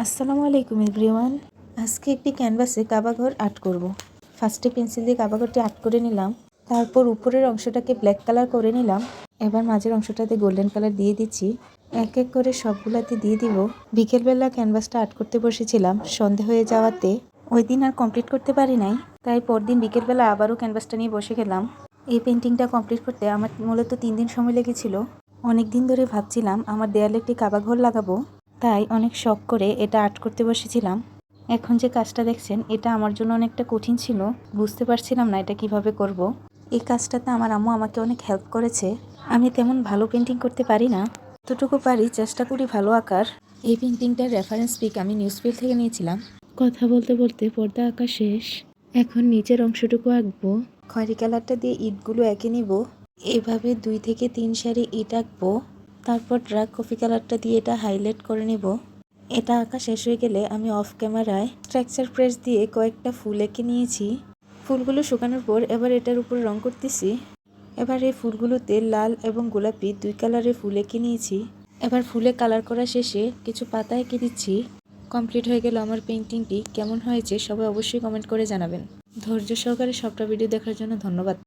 আসসালামু আলাইকুম এভরিওয়ান। আজকে একটি ক্যানভাসে কাবাঘর আর্ট করব। ফার্স্টে পেন্সিল দিয়ে কাবাঘরটি আর্ট করে নিলাম, তারপর উপরের অংশটাকে ব্ল্যাক কালার করে নিলাম। এবার মাঝের অংশটাতে গোল্ডেন কালার দিয়ে দিচ্ছি। এক এক করে সবগুলাতে দিয়ে দিব। বিকেলবেলা ক্যানভাসটা আর্ট করতে বসেছিলাম, সন্ধে হয়ে যাওয়াতে ওই দিন আর কমপ্লিট করতে পারি নাই, তাই পরদিন বিকেলবেলা আবারও ক্যানভাসটা নিয়ে বসে গেলাম। এই পেন্টিংটা কমপ্লিট করতে আমার মূলত 3 দিন সময় লেগেছিল। অনেক দিন ধরে ভাবছিলাম আমার দেয়ালে একটি কাবাঘর লাগাবো, তাই অনেক শখ করে এটা আর্ট করতে বসেছিলাম। এখন যে কাজটা দেখছেন এটা আমার জন্য অনেকটা কঠিন ছিল, বুঝতে পারছিলাম না এটা কিভাবে করব। এই কাজটাতে আমার আম্মু আমাকে অনেক হেল্প করেছে। আমি তেমন ভালো পেন্টিং করতে পারি না, যতটুকু পারি চেষ্টা করি ভালো আঁকার। এই পেন্টিংটার রেফারেন্স পিক আমি নিউজপেপার থেকে নিয়েছিলাম। কথা বলতে বলতে পর্দা আঁকা শেষ। এখন নিচের অংশটুকু আঁকবো। খয়েরি কালারটা দিয়ে ইটগুলো এঁকে নিব। এভাবে 2 থেকে 3 সারি ইট আঁকবো। তারপর ডার্ক কফি কালারটা দিয়ে এটা হাইলাইট করে নেব। এটা আঁকা শেষ হয়ে গেলে আমি অফ ক্যামেরায় স্ট্রাকচার প্রেস দিয়ে কয়েকটা ফুল এঁকে নিয়েছি। ফুলগুলো শুকানোর পর এবার এটার উপর রং করতেছি। এবার এই ফুলগুলোতে লাল এবং গোলাপি 2 কালারের ফুল এঁকে নিয়েছি। এবার ফুলে কালার করা শেষে কিছু পাতা এঁকে দিচ্ছি। কমপ্লিট হয়ে গেল আমার পেন্টিংটি। কেমন হয়েছে সবাই অবশ্যই কমেন্ট করে জানাবেন। ধৈর্য সহকারে সবটা ভিডিও দেখার জন্য ধন্যবাদ।